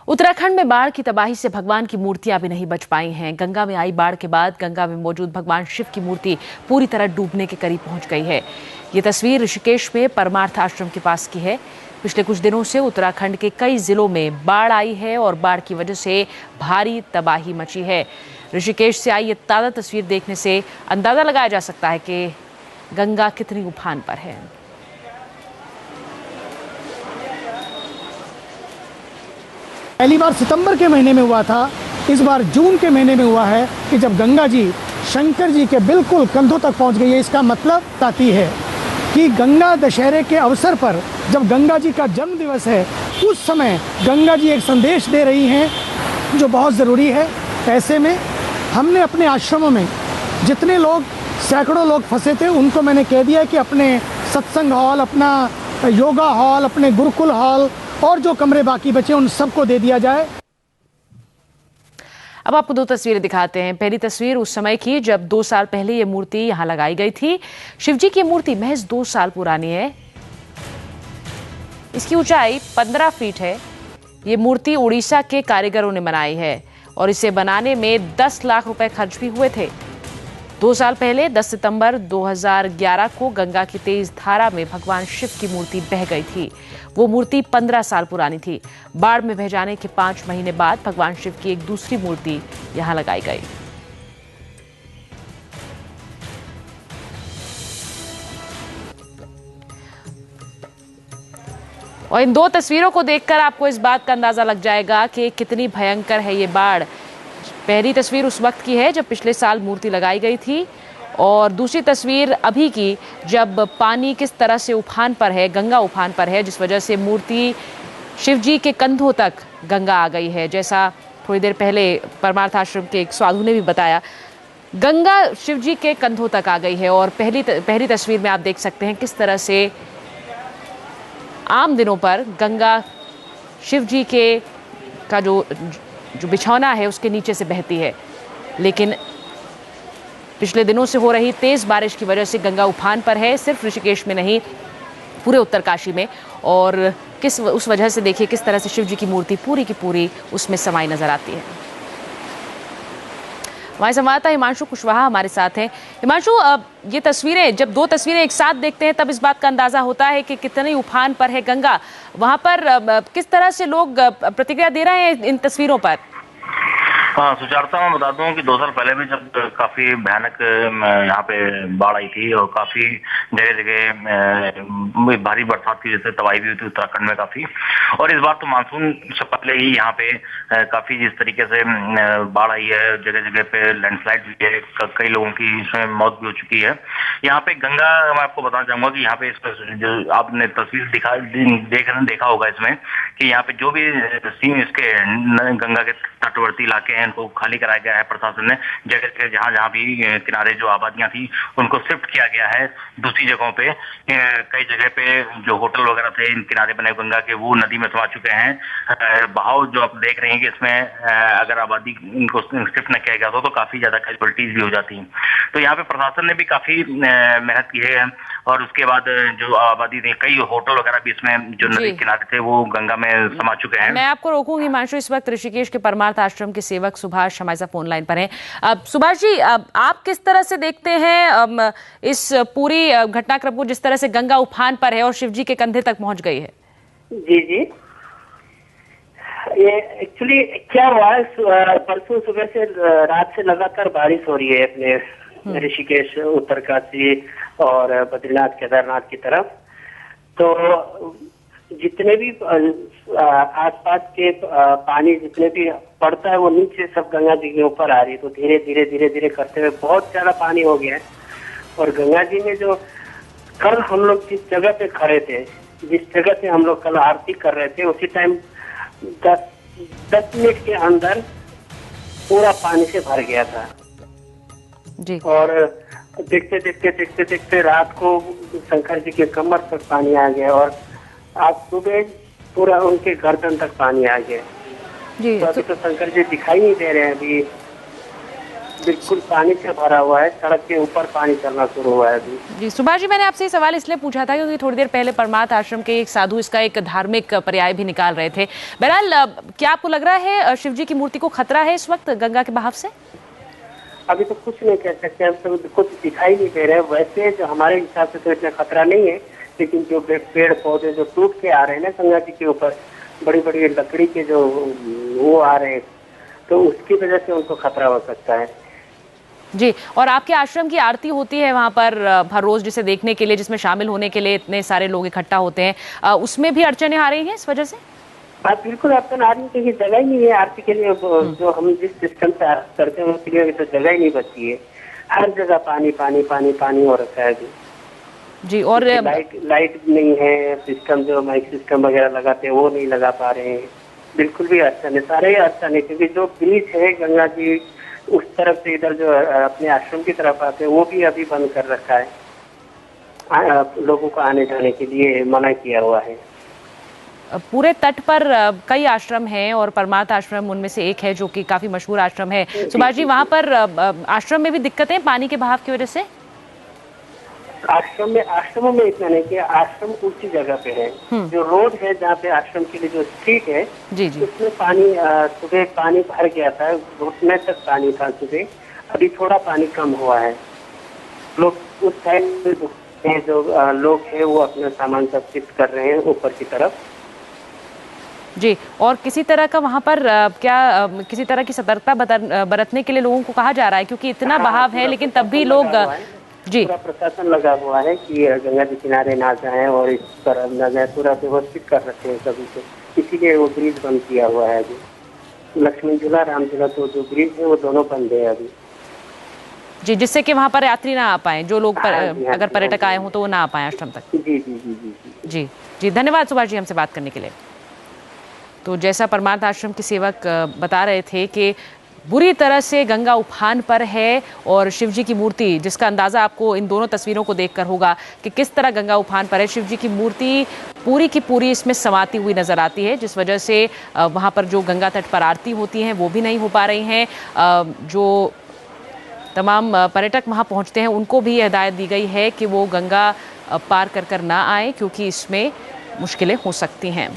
उत्तराखंड में बाढ़ की तबाही से भगवान की मूर्तियां भी नहीं बच पाई हैं। गंगा में आई बाढ़ के बाद गंगा में मौजूद भगवान शिव की मूर्ति पूरी तरह डूबने के करीब पहुंच गई है। ये तस्वीर ऋषिकेश में परमार्थ आश्रम के पास की है। पिछले कुछ दिनों से उत्तराखंड के कई जिलों में बाढ़ आई है और बाढ़ की वजह से भारी तबाही मची है। ऋषिकेश से आई ये ताज़ा तस्वीर देखने से अंदाजा लगाया जा सकता है कि गंगा कितनी उफान पर है। पहली बार सितंबर के महीने में हुआ था, इस बार जून के महीने में हुआ है कि जब गंगा जी शंकर जी के बिल्कुल कंधों तक पहुंच गई है। इसका मतलब बताती है कि गंगा दशहरे के अवसर पर जब गंगा जी का जन्म दिवस है, उस समय गंगा जी एक संदेश दे रही हैं जो बहुत ज़रूरी है। ऐसे में हमने अपने आश्रमों में जितने लोग, सैकड़ों लोग फंसे थे, उनको मैंने कह दिया कि अपने सत्संग हॉल, अपना योगा हॉल, अपने गुरुकुल हॉल और जो कमरे बाकी बचे उन सबको दे दिया जाए। अब आपको दो तस्वीरें दिखाते हैं। पहली तस्वीर उस समय की जब 2 साल पहले ये मूर्ति यहां लगाई गई थी। शिवजी की मूर्ति महज 2 साल पुरानी है। इसकी ऊंचाई 15 फीट है। ये मूर्ति उड़ीसा के कारीगरों ने बनाई है और इसे बनाने में 10 लाख रुपए खर्च भी हुए थे। 2 साल पहले 10 सितंबर 2011 को गंगा की तेज धारा में भगवान शिव की मूर्ति बह गई थी। वो मूर्ति 15 साल पुरानी थी। बाढ़ में बह जाने के 5 महीने बाद भगवान शिव की एक दूसरी मूर्ति यहां लगाई गई। और इन 2 तस्वीरों को देखकर आपको इस बात का अंदाजा लग जाएगा कि कितनी भयंकर है ये बाढ़। पहली तस्वीर उस वक्त की है जब पिछले साल मूर्ति लगाई गई थी और दूसरी तस्वीर अभी की जब पानी किस तरह से उफान पर है, गंगा उफान पर है, जिस वजह से मूर्ति शिवजी के कंधों तक गंगा आ गई है। जैसा थोड़ी देर पहले परमार्थ आश्रम के एक साधु ने भी बताया, गंगा शिवजी के कंधों तक आ गई है। और पहली तस्वीर में आप देख सकते हैं किस तरह से आम दिनों पर गंगा शिवजी के का जो बिछौना है उसके नीचे से बहती है, लेकिन पिछले दिनों से हो रही तेज बारिश की वजह से गंगा उफान पर है, सिर्फ ऋषिकेश में नहीं पूरे उत्तरकाशी में। और उस वजह से देखिए किस तरह से शिव जी की मूर्ति पूरी की पूरी उसमें समाई नजर आती है। हमारे संवाददाता हिमांशु कुशवाहा हमारे साथ हैं। हिमांशु, ये तस्वीरें, जब 2 तस्वीरें एक साथ देखते हैं तब इस बात का अंदाजा होता है कि कितनी उफान पर है गंगा। वहां पर किस तरह से लोग प्रतिक्रिया दे रहे हैं इन तस्वीरों पर? हाँ, सुचारता मैं बता दूं कि 2 साल पहले भी जब काफी भयानक यहाँ पे बाढ़ आई थी और काफी जगह जगह भारी बरसात की वजह से तबाही भी हुई थी उत्तराखंड में काफी। और इस बार तो मानसून से पहले ही यहाँ पे काफी जिस तरीके से बाढ़ आई है, जगह जगह पे लैंडस्लाइड भी है, कई लोगों की इसमें मौत भी हो चुकी है। यहाँ पे गंगा, मैं आपको बताना चाहूंगा कि यहाँ पे जो आपने तस्वीर देखा होगा इसमें कि यहाँ पे जो भी सीन इसके गंगा के तटवर्ती इलाके हैं उनको खाली कराया गया है प्रशासन ने। जगह जगह जहाँ भी किनारे जो आबादियां थी उनको शिफ्ट किया गया है दूसरी जगहों पे। कई जगह पे जो होटल वगैरह थे इन किनारे बने गंगा के, वो नदी में समा चुके हैं। बहाव जो आप देख रहे हैं कि इसमें अगर आबादी इनको शिफ्ट न किया गया तो काफी ज्यादा कैजुअल्टीज भी हो जाती। तो यहाँ पे प्रशासन ने भी काफी मेहनत की है और उसके बाद जो आबादी थी, कई होटल वगैरह भी इसमें जो नदी किनारे थे वो गंगा में समा चुके हैं। मैं आपको रोकूंगी हिमांशु, इस वक्त ऋषिकेश के परमार्थ आश्रम के सेवक सुभाष हमारे साथ फोन लाइन पर हैं। सुभाष जी, आप किस तरह से देखते हैं इस पूरी घटनाक्रम को, जिस तरह से गंगा उफान पर है और शिवजी के कंधे तक पहुंच गई है? जी, ये एक्चुअली क्या हुआ है, परसों सुबह से रात से लगातार बारिश हो रही है अपने ऋषिकेश, उत्तरकाशी और बद्रीनाथ केदारनाथ की तरफ। तो जितने भी आसपास के पानी जितने भी पड़ता है वो नीचे सब गंगा जी के ऊपर आ रही है। तो धीरे धीरे करते हुए बहुत ज्यादा पानी हो गया है। और गंगा जी में जो कल हम लोग जिस जगह पे खड़े थे, जिस जगह से हम लोग कल आरती कर रहे थे, उसी टाइम 10 मिनट के अंदर पूरा पानी से भर गया था जी। और देखते देखते रात को शंकर जी के कमर तक पानी आ गया और आज सुबह पूरा उनके गर्दन तक पानी आ गया जी। तो अभी तो शंकर जी दिखाई नहीं दे रहे हैं अभी। बिल्कुल पानी से भरा हुआ है, सड़क के ऊपर पानी चलना शुरू हुआ है अभी। जी सुभाष जी, मैंने आपसे ये सवाल इसलिए पूछा था क्योंकि थोड़ी देर पहले परमार्थ आश्रम के एक साधु इसका एक धार्मिक पर्याय भी निकाल रहे थे। बहरहाल, क्या आपको लग रहा है शिव जी की मूर्ति को खतरा है इस वक्त गंगा के बहाव से? अभी तो कुछ नहीं कह सकते, हम तो कुछ दिखाई नहीं दे रहे। वैसे जो हमारे हिसाब से तो इतना खतरा नहीं है, लेकिन जो पेड़ पौधे जो टूट के आ रहे हैं ना गंगा जी के ऊपर, बड़ी बड़ी लकड़ी के जो वो आ रहे हैं, तो उसकी वजह से उनको खतरा हो सकता है। जी, और आपके आश्रम की आरती होती है वहां पर हर रोज, जिसे देखने के लिए, जिसमें शामिल होने के लिए इतने सारे लोग इकट्ठा होते हैं, उसमें भी अड़चने आ रही हैं इस वजह से? हाँ बिल्कुल, अड़चन आ रही है, जगह ही नहीं है आरती के लिए। जो हम जिस सिस्टम से आरती करते हैं उसके लिए तो जगह ही नहीं बची है। हर जगह पानी पानी पानी पानी हो रखा है अभी। जी, और लाइट नहीं है, सिस्टम जो माइक सिस्टम वगैरह लगाते हैं वो नहीं लगा पा रहे हैं। बिल्कुल भी अड़चन है, सारे ही अड़चन है, क्योंकि जो ब्रिज है गंगा जी उस तरफ से इधर जो अपने आश्रम की तरफ आते हैं वो भी अभी बंद कर रखा है। लोगों को आने जाने के लिए मना किया हुआ है। पूरे तट पर कई आश्रम हैं और परमार्थ आश्रम उनमें से एक है जो कि काफी मशहूर आश्रम है। सुभाष जी, वहां पर आश्रम में भी दिक्कतें पानी के बहाव की वजह से? आश्रमों में इतना नहीं किया, आश्रम ऊंची जगह पे है। जो रोड है जहाँ पे आश्रम के लिए जो स्ट्रीट है, जी जी, उसमें पानी सुबह पानी भर गया था, घुटने तक पानी था सुबह। अभी थोड़ा पानी कम हुआ है। लोग उस साइड में जो लोग हैं वो अपना सामान सब शिफ्ट कर रहे हैं ऊपर की तरफ। जी, और किसी तरह का वहां पर किसी तरह की सतर्कता बरतने के लिए लोगों को कहा जा रहा है, क्योंकि इतना बहाव है लेकिन तब भी लोग जी, पूरा प्रशासन लगा हुआ है कि गंगा जी किनारे ना जाएं और इस पर न जाए, पूरा व्यवस्थित कर रखे हैं सभी को। इसीलिए वो ब्रिज बंद किया हुआ है अभी। लक्ष्मण झूला, राम झूला, तो जो ब्रिज है वो दोनों बंद है अभी। जी, जिससे कि वहां पर यात्री ना आ पाए, जो लोग अगर पर्यटक आए हों तो वो ना आ पाए आश्रम तक। जी जी जी जी जी जी जी, धन्यवाद सुभाष जी हमसे बात करने के लिए। तो जैसा परमार्थ आश्रम के सेवक बता रहे थे कि बुरी तरह से गंगा उफान पर है और शिव जी की मूर्ति, जिसका अंदाज़ा आपको इन दोनों तस्वीरों को देखकर होगा कि किस तरह गंगा उफान पर है। शिव जी की मूर्ति पूरी की पूरी इसमें समाती हुई नजर आती है, जिस वजह से वहाँ पर जो गंगा तट पर आरती होती हैं वो भी नहीं हो पा रही हैं। जो तमाम पर्यटक वहाँ पहुँचते हैं उनको भी हिदायत दी गई है कि वो गंगा पार कर ना आए, क्योंकि इसमें मुश्किलें हो सकती हैं।